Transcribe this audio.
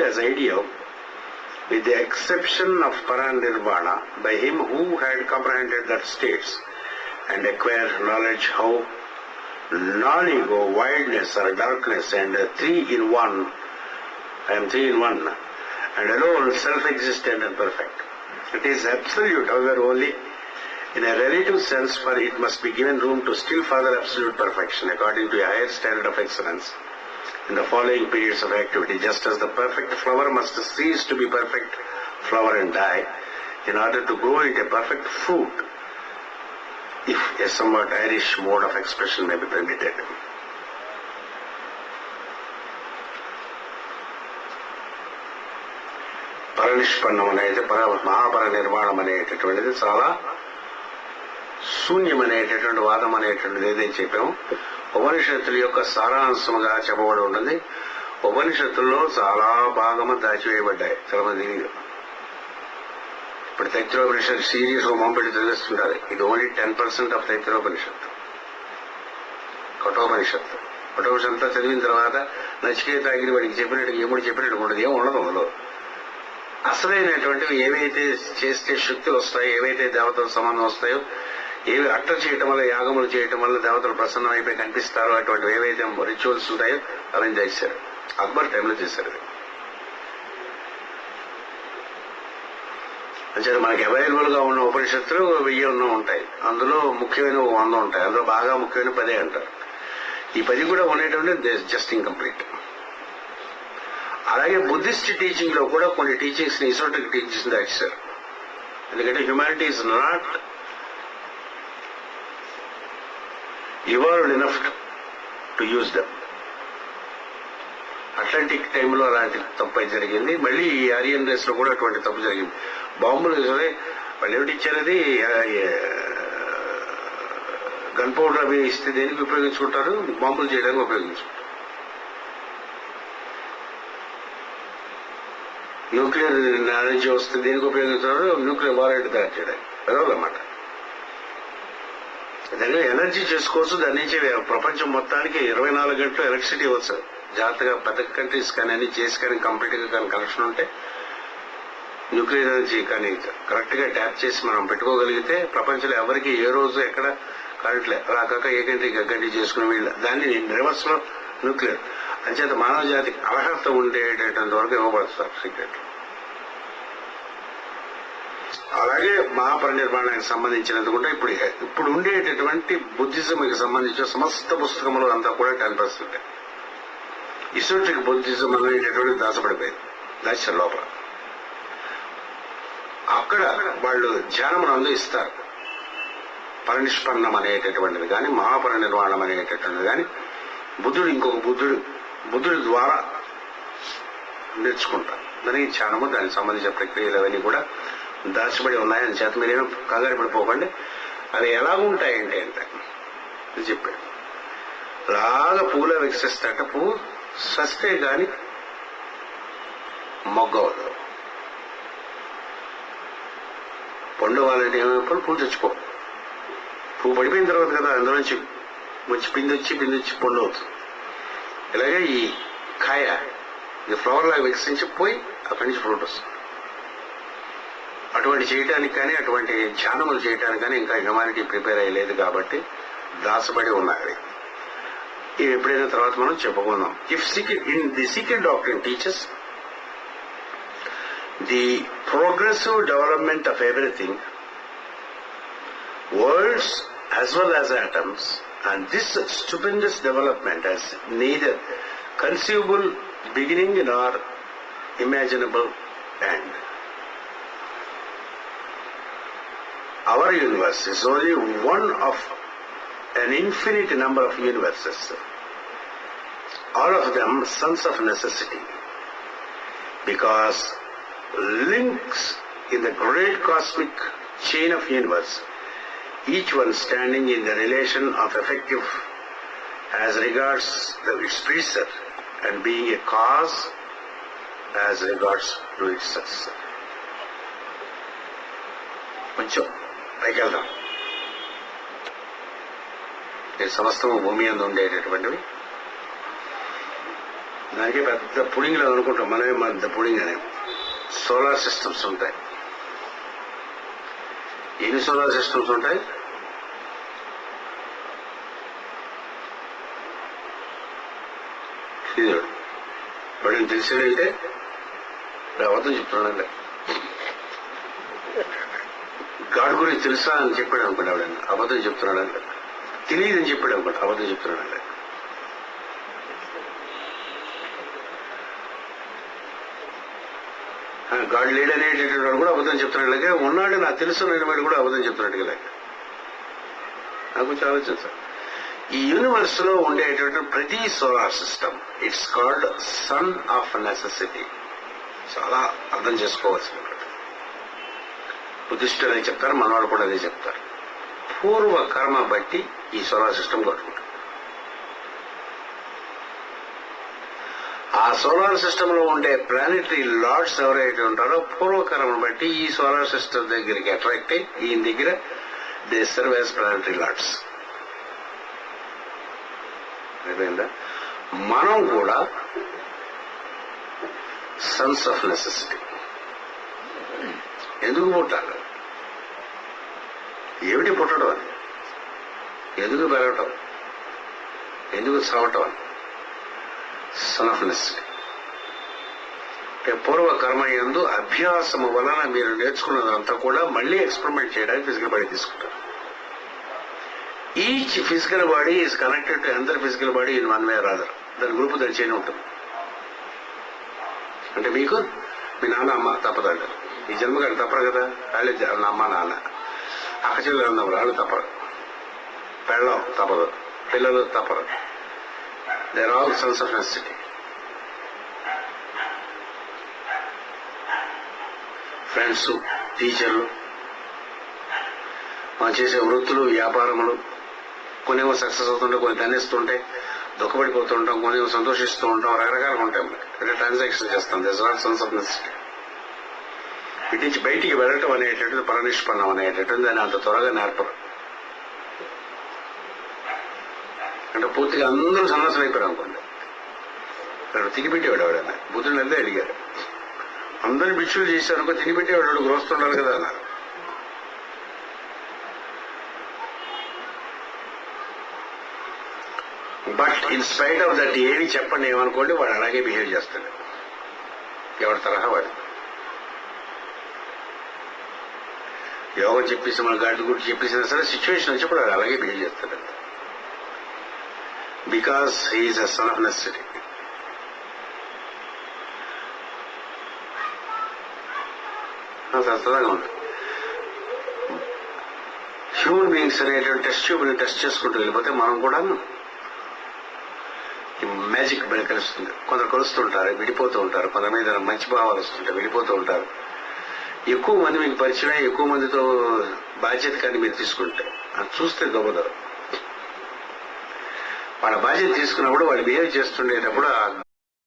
as ideal, with the exception of paranirvana, by him who had comprehended that states and acquired knowledge how non-ego, wideness or darkness and three in one, I am three in one, and alone self-existent and perfect. It is absolute, however, only in a relative sense, for it must be given room to still further absolute perfection according to a higher standard of excellence in the following periods of activity, just as the perfect flower must cease to be perfect flower and die in order to grow into a perfect fruit, if a somewhat Irish mode of expression may be permitted. పరనిష్పన్నం అనేది మహాపరినిర్వాణం అనేటటువంటిది చాలా శూన్యం అనేటటువంటి వాదం అనేటువంటిది ఏదైతే చెప్పాము ఉపనిషత్తుల యొక్క సారాంశముగా చెప్పబడి ఉన్నది. ఉపనిషత్తుల్లో చాలా భాగము దాచివేయబడ్డాయి చాలా మంది. ఇప్పుడు తైత్తిరోపనిషత్ సీరియస్ మొంపెట్టి చదివిస్తుంటారు. ఇది ఓన్లీ 10% ఆఫ్ తైత్తిరోపనిషత్తు. కఠోపనిషత్తు అంతా చదివిన తర్వాత నచికేత అగ్ని వాడికి చెప్పినట్టు ఏముడు చెప్పినట్టు ఉండదు, ఏం ఉండదు అందులో. అసలైనటువంటివి ఏవైతే చేస్తే శక్తులు వస్తాయో, ఏవైతే దేవతల సంబంధం వస్తాయో, ఏవి అట్ట చేయటం వల్ల, యాగములు చేయటం వల్ల దేవతలు ప్రసన్నం అయిపోయి కనిపిస్తారో, అటువంటి ఏవైతే రిచువల్స్ ఉంటాయో అవన్నీ చేశారు. అక్బర్ టైంలో చేశారు. అంటే మనకి అవైలబుల్ గా ఉన్న ఉపనిషత్తులు 1000 ఉంటాయి. అందులో ముఖ్యమైన 100 ఉంటాయి. అందులో బాగా ముఖ్యమైన 10 అంటారు. ఈ 10 కూడా ఉండేటువంటి జస్ట్ ఇన్కంప్లీట్. అలాగే బుద్ధిస్ట్ టీచింగ్ లో కూడా కొన్ని టీచింగ్స్ ని ఇసోటిక్ టీచింగ్స్ దాచేశారు. ఎందుకంటే humanity is not evolved enough to use them. Atlantic టైంలో అలాంటి తప్పు జరిగింది. మళ్ళీ ఈ ఆరియన్ రేస్ లో కూడా అటువంటి తప్పు జరిగింది. బాంబులు వాళ్ళు ఏమిటి ఇచ్చారు, అది గన్ పౌడర్ అవి ఇస్తే దేనికి ఉపయోగించుకుంటారు? బాంబులు చేయడానికి ఉపయోగించుకుంటారు. న్యూక్లియర్ ఎనర్జీ వస్తే దేనికి ఉపయోగించుకుంటారు? న్యూక్లియర్ వారెంట్ తయారు చేయడానికి. అదనమాట. దాన్ని ఎనర్జీ చేసుకోవచ్చు. దాని నుంచి ప్రపంచం మొత్తానికి 24 గంటలు ఎలక్ట్రిసిటీ ఇవ్వచ్చు. జాగ్రత్తగా పెద్ద కంట్రీస్ కానీ అన్ని చేసి కానీ కంప్లీట్ గా కానీ కనెక్షన్ ఉంటే, న్యూక్లియర్ ఎనర్జీ కానీ కరెక్ట్ గా ట్యాప్ చేసి మనం పెట్టుకోగలిగితే ప్రపంచంలో ఎవరికి ఏ రోజు ఎక్కడ కరెంట్ రాకాక ఏ కంట్రీకి కంట్రీ చేసుకుని వీళ్ళ దాన్ని రివర్స్ లో న్యూక్లియర్ అంచేత మానవ జాతికి అర్హత ఉండేటటువంటి వరకు ఇవ్వబడుతుంది సీక్రెట్. అలాగే మహాపరినిర్వాణానికి సంబంధించినది కూడా ఇప్పుడు ఉండేటటువంటి బుద్ధిజంకి సంబంధించిన సమస్త పుస్తకములు అంతా కూడా 10%. ఇసోట్రిక్ బుద్ధిజం అనేటటువంటి దాచబడిపోయింది, దాచారు లోపల. అక్కడ వాళ్ళు ధ్యానమునందు ఇస్తారు. పరినిష్పన్నం అనేటటువంటిది కానీ, మహాపరినిర్వాణం అనేటటువంటిది కానీ, బుద్ధుడు ఇంకొక బుద్ధుడి ద్వారా నేర్చుకుంటారు. దానికి ధ్యానము, దానికి సంబంధించిన ప్రక్రియలు అవన్నీ కూడా దాచబడి ఉన్నాయని చేత మీరేమో కంగారు పడిపోకండి. అవి ఎలాగుంటాయంటే అంటే చెప్పాడు, లాగా పూలో వికసిస్తాట. పువ్వు సస్తే గాని మొగ్గవదు. పండు వాళ్ళంటే ఏమైపోయి పువ్వు చచ్చిపో. పువ్వు పడిపోయిన తర్వాత కదా అందులోంచి మంచి పిందొచ్చి పండు అవుతుంది. ఇలాగే ఈ కాయ ఇది ఫ్లవర్ లాగా వికసించిపోయి అక్కడి నుంచి ఫ్రూట్ వస్తుంది. అటువంటి చేయటానికి కానీ, అటువంటి ధ్యానములు చేయటానికి కానీ ఇంకా హ్యుమానిటీ ప్రిపేర్ అయ్యలేదు కాబట్టి దాచబడి ఉన్నాయి. ఇవి ఎప్పుడైనా తర్వాత మనం చెప్పుకుందాం. In the secret doctrine teachers the progressive development of everything, worlds as well as atoms, and this stupendous development has neither conceivable beginning nor imaginable end. Our universe is only one of an infinite number of universes, all of them sons of necessity, because links in the great cosmic chain of universe, each one standing in the relation of effective as regards its predecessor and being a cause as regards to its successor. కొంచెం పైకి వెళ్దాం. ఈ సమస్తము భూమి అందు ఉండేటటువంటివి. దానికే పెద్ద pudding లేదు అనుకుంటాం మనమే పెద్ద పుడింగ్ అని. సోలార్ సిస్టమ్స్ ఉంటాయి. ఎన్ని సోలార్ సిస్టమ్స్ ఉంటాయి? వాడిని తెలిసాడంటే అబద్ధం చెప్తున్నాడంటే గాడ్ గురించి తెలుసా అని చెప్పాడు అనుకోండి, ఆవిడ అబద్ధం చెప్తున్నాడంటే. తెలియదని చెప్పాడు అనుకోండి, అబద్ధం చెప్తున్నాడంటే. గాడ్ లేడనేటటువంటి వాడు కూడా అబద్ధం చెప్తున్నాడు, ఉన్నాడు నాకు తెలుసు అనే వాడు కూడా అబద్ధం చెప్తున్నాడు కదా. నాకు కొంచెం ఆలోచించాలి. ఈ యూనివర్స్ లో ఉండేటువంటి ప్రతి solar system it's called sun of necessity. చాలా అర్థం చేసుకోవాల్సింది. బుద్ధిస్టులు అదే చెప్తారు, మనవాళ్ళు కూడా అదే చెప్తారు. పూర్వ కర్మ బట్టి ఈ సోలార్ సిస్టమ్ కొట్టుకుంటారు. ఆ సోలార్ సిస్టమ్ లో ఉండే ప్లానెటరీ లార్డ్స్ ఎవరైతే ఉంటారో పూర్వకర్మను బట్టి ఈ సోలార్ సిస్టమ్ దగ్గరికి అట్రాక్ట్ అయ్యి ఈయన దగ్గర they serve as planetary lords. అయిపోయిందా? మనం కూడా సన్స్ ఆఫ్ నెసెసిటీ. ఎందుకు పుట్టాలి? ఏమిటి పుట్టడం అని? ఎందుకు పెరగటం? ఎందుకు చావటం అని? Sun of necessity. పూర్వ కర్మ యందు అభ్యాసము వలన మీరు నేర్చుకున్నదంతా కూడా మళ్ళీ ఎక్స్పెరిమెంట్ చేయడానికి ఫిజికల్ బాడీ తీసుకుంటారు. Each physical body is connected to another physical body in one way or other. దాని గ్రూప్ దాని చేయని ఉంటుంది. అంటే మీకు మీ నాన్న అమ్మ తప్పదంటారు. ఈ జన్మగారు తప్పరు కదా, వాళ్ళే అమ్మ నాన్న. అక్కచెల్లెలు ఉన్నప్పుడు వాళ్ళు తప్పరు, పెళ్ళం తప్పదు, పిల్లలు తప్పరు. They are all sons of necessity. Friends, టీచర్లు, మనం చేసే వృత్తులు, వ్యాపారములు, కొన్నేమో సక్సెస్ అవుతుంటాయి, కొన్ని దండిస్తుంటాయి, దుఃఖపడిపోతుంటాం, కొన్నేమో సంతోషిస్తూ ఉంటాం, రకరకాలుగా ఉంటాయి. అంటే ట్రాన్సాక్షన్ చేస్తాం. This are sons of necessity. ఇటు నుంచి బయటికి వెళ్ళటం అనేటటువంటి పరనిష్పన్నం అనేటటువంటి దాన్ని అంత త్వరగా నేర్పరు. అంటే పూర్తిగా అందరూ సన్యాసం అయిపోయారు అనుకోండి. అక్కడ తినిపెట్టేవాడు ఎవడన్నా. బుద్ధుడు అంతే అడిగారు, అందరు భిక్షులు చేశారు అనుకో, తినిపెట్టేవాడు గ్రోస్తుండాలి కదా అన్నారు. But in spite of that ఏమి చెప్పండి ఏమనుకోండి, వాడు అలాగే బిహేవ్ చేస్తాడు. ఎవరి తరహా వాడు. యోగం చెప్పేసి మన గాడి గురించి చెప్పేసినా సరే సిచ్యువేషన్ వచ్చినప్పుడు వాడు అలాగే బిహేవ్ చేస్తాడు. Because he is a son of necessity. సరదాగా ఉంది. హ్యూమన్ బీయింగ్స్ అనేటువంటి టెస్ట్ ట్యూబ్ని టెస్ట్ చేసుకుంటూ వెళ్ళిపోతే మనం కూడా మ్యాజిక్ కలుస్తుంది. కొందరు కలుస్తుంటారు, విడిపోతూ ఉంటారు. కొందరి మీద మంచి భావాలు వస్తుంటాయి, విడిపోతూ ఉంటారు. ఎక్కువ మంది మీకు పరిచయం, ఎక్కువ మందితో బాధ్యత కానీ మీరు తీసుకుంటే అది చూస్తే దొబ్బదరు. వాళ్ళ బాధ్యత తీసుకున్నప్పుడు వాళ్ళు బిహేవ్ చేస్తుండేటప్పుడు